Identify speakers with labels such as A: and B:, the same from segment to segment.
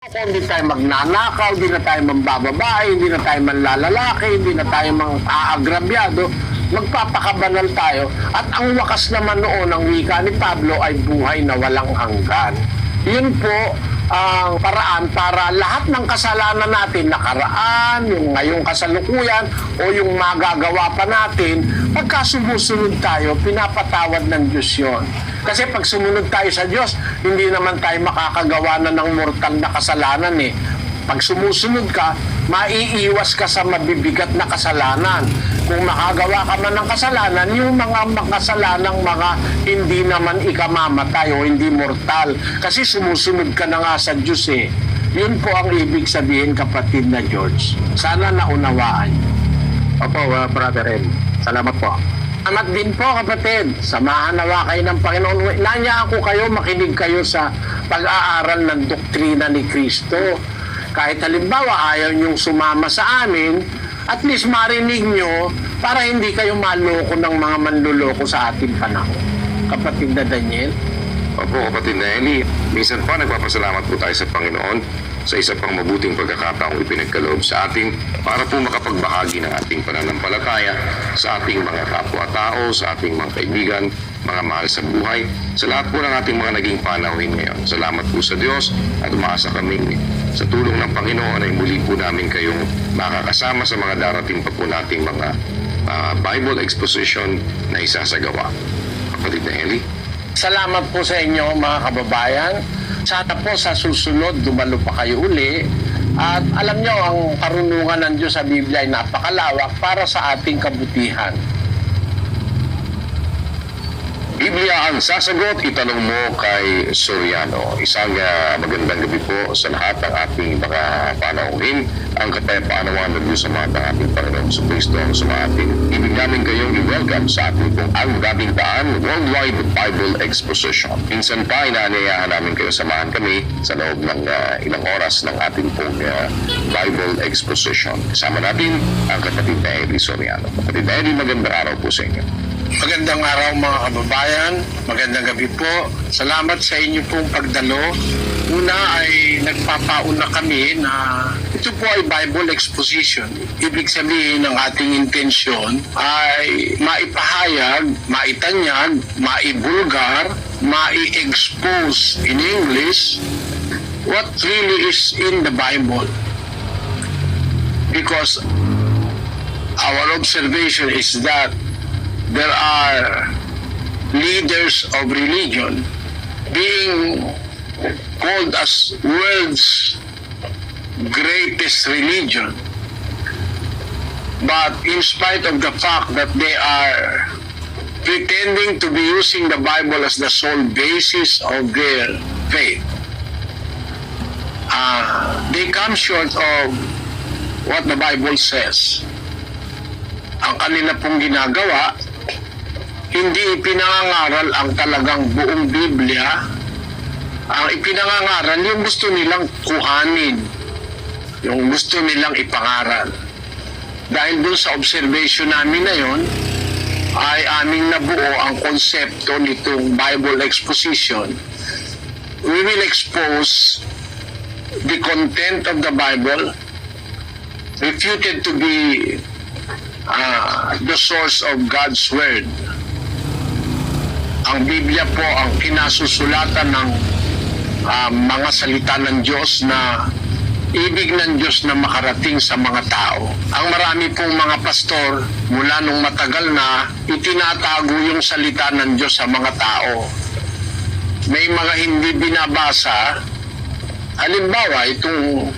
A: Hindi tayo magnanakaw, hindi na tayo mambababae, hindi na tayo manlalalaki, hindi na tayo mang-aagrabyado. Magpapakabanal tayo. At ang wakas naman noon ng wika ni Pablo ay buhay na walang hanggan. Yun po ang paraan para lahat ng kasalanan natin, nakaraan, yung ngayong kasalukuyan, o yung magagawa pa natin, pagka sumusunod tayo, pinapatawad ng Diyos yun. Kasi pag sumunod tayo sa Diyos, hindi naman tayo makakagawa na ng mortal na kasalanan eh. Pag sumusunod ka, maiiwas ka sa mabibigat na kasalanan. Kung makagawa ka man ng kasalanan, yung mga makasalanang mga hindi naman ikamamatay o hindi mortal. Kasi sumusunod ka na nga sa Diyos eh. Yun po ang ibig sabihin, kapatid na George. Sana naunawaan.
B: Opo, Brother Ed. Salamat po.
A: Salamat din po, kapatid. Samahan nawa kayo ng Panginoon. Nanyaan ko kayo, makinig kayo sa pag-aaral ng doktrina ni Kristo. Kahit halimbawa ayaw niyong sumama sa amin, at least marinig nyo para hindi kayo maloko ng mga manluloko sa ating panahon. Kapatid na Daniel.
C: Opo, kapatid na Eli. Minsan pa nagpapasalamat po tayo sa Panginoon sa isa pang mabuting pagkakataong ipinagkaloob sa atin para po makapagbahagi ng ating pananampalataya sa ating mga kapwa-tao, sa ating mga kaibigan, mga mahal sa buhay, sa lahat po ng ating mga naging panauhin ngayon. Salamat po sa Diyos at umaasa kaming sa tulong ng Panginoon ay muli po namin kayong makakasama sa mga darating pa po nating mga Bible exposition na isasagawa. Kapatid na Eli.
A: Salamat po sa inyo, mga kababayan. Sana po sa susunod, dumalo pa kayo uli. At alam nyo, ang karunungan ng Diyos sa Biblia ay napakalawak para sa ating kabutihan.
C: Biblia ang sasagot, itanong mo kay Soriano. Isang magandang gabi po sa lahat ng ating mga panauhin. Ang kapayapaan ng Diyos sa mga ng ating Panginoon sa Kristo ang sumating. Ibig namin kayong i-welcome sa ating pong ang dating daan Worldwide Bible Exposition. Minsan pa, inaanyayahan namin kayo samahan kami sa loob ng ilang oras ng ating pong Bible Exposition. Kasama natin ang kapatid na Eli Soriano. Kapatid na Eli, magandang araw po sa inyo.
A: Magandang araw mga kababayan, magandang gabi po. Salamat sa inyo pong pagdalo. Una ay nagpapauna kami na ito po ay Bible Exposition. Ibig sabihin ng ating intensyon ay maipahayag, maitanyag, maibulgar, mai-expose in English what really is in the Bible. Because our observation is that there are leaders of religion being called as world's greatest religion. But in spite of the fact that they are pretending to be using the Bible as the sole basis of their faith, they come short of what the Bible says. Ang kanila pong ginagawa, hindi ipinangangaral ang talagang buong Biblia. Ang ipinangangaral yung gusto nilang kuhanin, yung gusto nilang ipangaral. Dahil dun sa observation namin na yon, ay aming nabuo ang konsepto nitong Bible Exposition. We will expose the content of the Bible, refuted to be the source of God's Word. Ang Biblia po ang kinasusulatan ng mga salita ng Diyos na ibig ng Diyos na makarating sa mga tao. Ang marami pong mga pastor mula nung matagal na itinatago yung salita ng Diyos sa mga tao. May mga hindi binabasa. Halimbawa, itong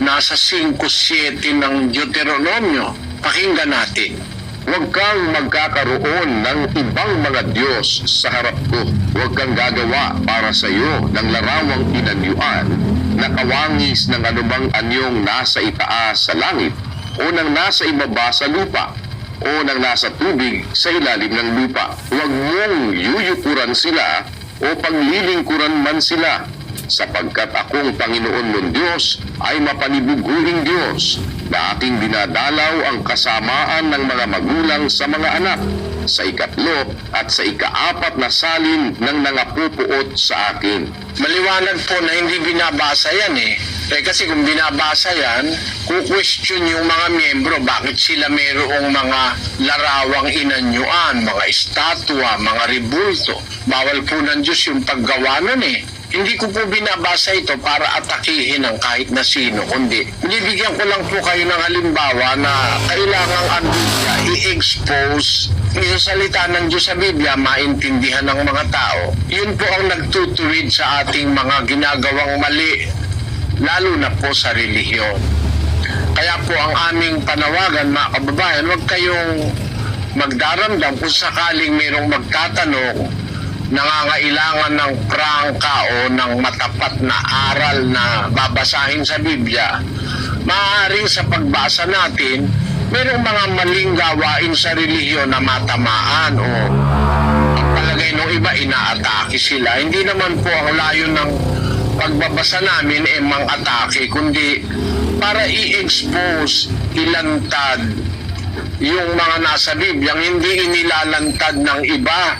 A: nasa 5:7 ng Deuteronomio. Pakinggan natin.
C: Huwag kang magkakaroon ng ibang mga Diyos sa harap ko. Huwag kang gagawa para sa iyo ng larawang inanyuan na kawangis ng anumang anyong nasa itaas sa langit o ng nasa ibaba sa lupa o ng nasa tubig sa ilalim ng lupa. Huwag mong yuyukuran sila o paglilingkuran man sila, sapagkat akong Panginoon mong Diyos ay mapanibuguring Diyos na aking dinadalaw ang kasamaan ng mga magulang sa mga anak sa ikatlo at sa ikaapat na salin ng nangapupuot sa akin.
A: Maliwanag po na hindi binabasa yan eh. Kasi kung binabasa yan, ku-question yung mga miyembro bakit sila mayroong mga larawang inanyuan, mga estatwa, mga ribulto. Bawal po ng Diyos yung paggawa nun eh. Hindi ko po binabasa ito para atakihin ang kahit na sino, kundi binibigyan ko lang po kayo ng halimbawa na kailangang ang Biblia i-expose yung salita ng Diyos sa Biblia, maintindihan ng mga tao. Yun po ang nagtutuwid sa ating mga ginagawang mali, lalo na po sa relihiyon. Kaya po ang aming panawagan, mga kababayan, huwag kayong magdaramdam kung sakaling mayroong magtatanong, nangangailangan ng prangka o ng matapat na aral na babasahin sa Biblia. Maaaring sa pagbasa natin, mayroong mga maling gawain sa relihiyon na matamaan o ang palagay ng iba, inaatake sila. Hindi naman po ang layo ng pagbabasa namin mang-atake, kundi para i-expose, ilantad yung mga nasa Biblia, hindi inilalantad ng iba.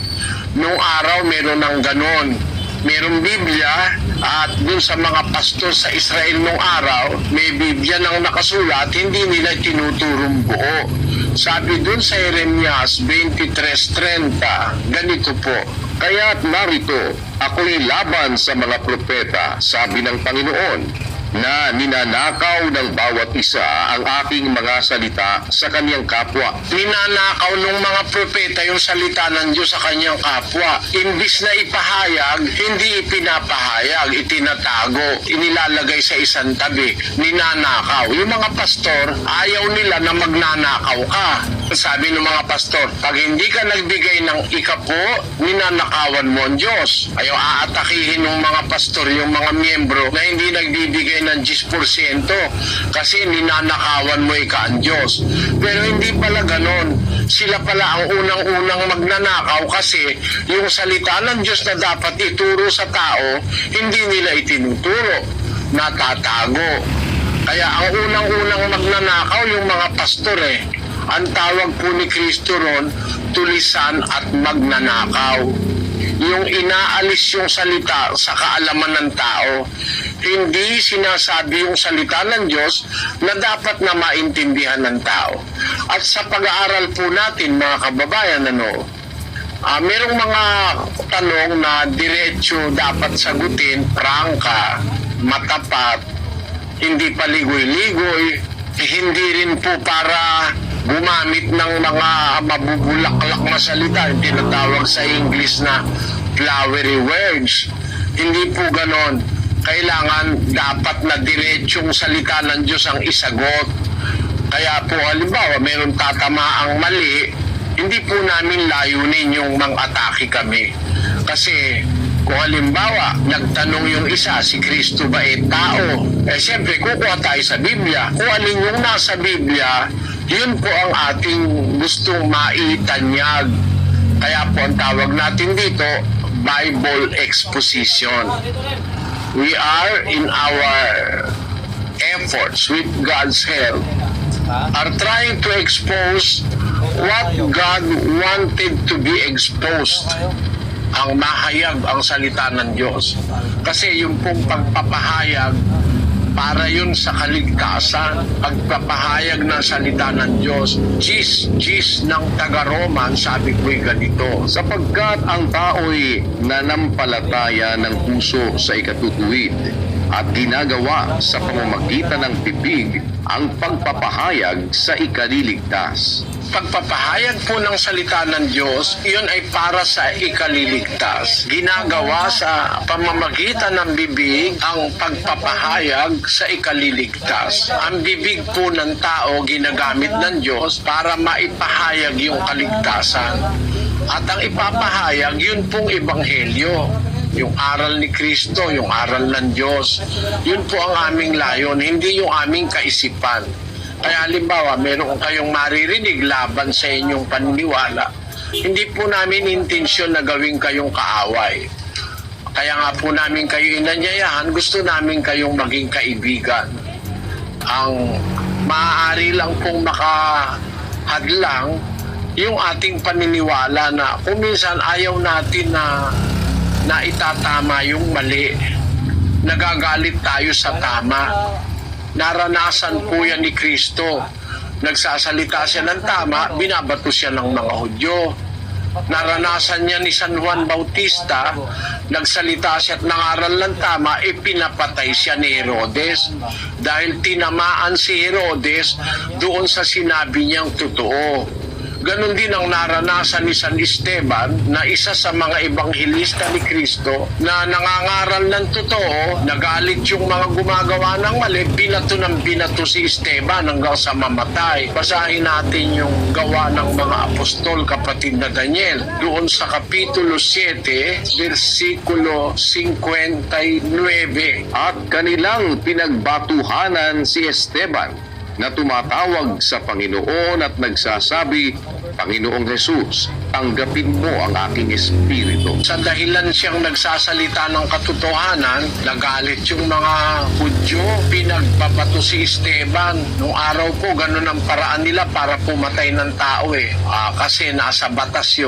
A: Nung araw, meron ng ganon. Merong Biblia at dun sa mga pastor sa Israel nung araw, may Biblia nang nakasulat, hindi nila tinuturong buo. Sabi dun sa Jeremias 23:30, ganito po, "Kaya't narito, ako'y laban sa mga propeta, sabi ng Panginoon, na ninanakaw ng bawat isa ang aking mga salita sa kanyang kapwa." Ninanakaw ng mga propeta yung salita ng Diyos sa kanyang kapwa. Imbis na ipahayag, hindi ipinapahayag, itinatago, inilalagay sa isang tabi, ninanakaw. Yung mga pastor, ayaw nila na magnanakaw ka. Sabi ng mga pastor, pag hindi ka nagbigay ng ikapo, ninanakawan mo ang Diyos. Ayaw aatakihin ng mga pastor yung mga miyembro na hindi nagbibigay ng 10% kasi ninanakawan mo ang Diyos. Pero hindi pala ganon. Sila pala ang unang-unang magnanakaw kasi yung salita ng Diyos na dapat ituro sa tao, hindi nila itinuturo, natatago. Kaya ang unang-unang magnanakaw yung mga pastor eh. Ang tawag po ni Kristo ron, tulisan at magnanakaw. Yung inaalis yung salita sa kaalaman ng tao, hindi sinasabi yung salita ng Diyos na dapat na maintindihan ng tao. At sa pag-aaral po natin, mga kababayan, merong mga tanong na diretso dapat sagutin, prangka, matapat, hindi paligoy-ligoy, hindi rin po para gumamit ng mga mabubulaklak na salita, yung tinatawag sa English na flowery words. Hindi po ganon. Kailangan dapat na diretsong salita ng Diyos ang isagot. Kaya po halimbawa, meron tatamaang mali, hindi po namin layunin yung mang-atake kami. Kasi kung halimbawa, nagtanong yung isa, si Kristo ba tao? Siyempre, kukuha tayo sa Biblia. Kung alin yung nasa Biblia, yun po ang ating gustong maitanyag. Kaya po ang tawag natin dito, Bible Exposition. We are in our efforts with God's help are trying to expose what God wanted to be exposed. Ang mahayag ang salita ng Diyos. Kasi yung pong pagpapahayag, para yun sa kaligtasan, pagpapahayag ng salita ng Diyos. Gis ng taga-Roman, sabi ko'y ganito, sapagkat ang tao'y nanampalataya ng puso sa ikatutuwid at ginagawa sa pamamagitan ng bibig ang pagpapahayag sa ikaliligtas. Pagpapahayag po ng salita ng Diyos, iyon ay para sa ikaliligtas. Ginagawa sa pamamagitan ng bibig ang pagpapahayag sa ikaliligtas. Ang bibig po ng tao ginagamit ng Diyos para maipahayag yung kaligtasan. At ang ipapahayag, yun pong ebanghelyo. Yung aral ni Kristo, yung aral ng Diyos. Yun po ang aming layon, hindi yung aming kaisipan. Kaya halimbawa, meron kayong maririnig laban sa inyong paniniwala. Hindi po namin intensyon na gawin kayong kaaway. Kaya nga po namin kayo inanyayahan, gusto namin kayong maging kaibigan. Ang maaari lang pong makahadlang yung ating paniniwala na kung minsan ayaw natin na itatama yung mali. Nagagalit tayo sa tama. Naranasan po yan ni Kristo. Nagsasalita siya ng tama, binabato siya ng mga Hudyo. Naranasan niya ni San Juan Bautista, nagsalita siya at nangaral ng tama, pinapatay siya ni Herodes. Dahil tinamaan si Herodes doon sa sinabi niyang totoo. Ganon din ang naranasan ni San Esteban na isa sa mga ebanghilista ni Kristo na nangangaral ng totoo, nagalit yung mga gumagawa ng mali, binato si Esteban hanggang sa mamatay. Basahin natin yung gawa ng mga apostol, kapatid na Daniel, doon sa Kapitulo 7, versikulo 59.
C: At kanilang pinagbatuhanan si Esteban na tumatawag sa Panginoon at nagsasabi, Panginoong Jesus, tanggapin mo ang aking espiritu.
A: Sa dahilan siyang nagsasalita ng katotohanan, nagalit yung mga Hudyo, pinagbabato si Esteban. Nung araw po, ganun ang paraan nila para pumatay ng tao kasi nasa batas yun.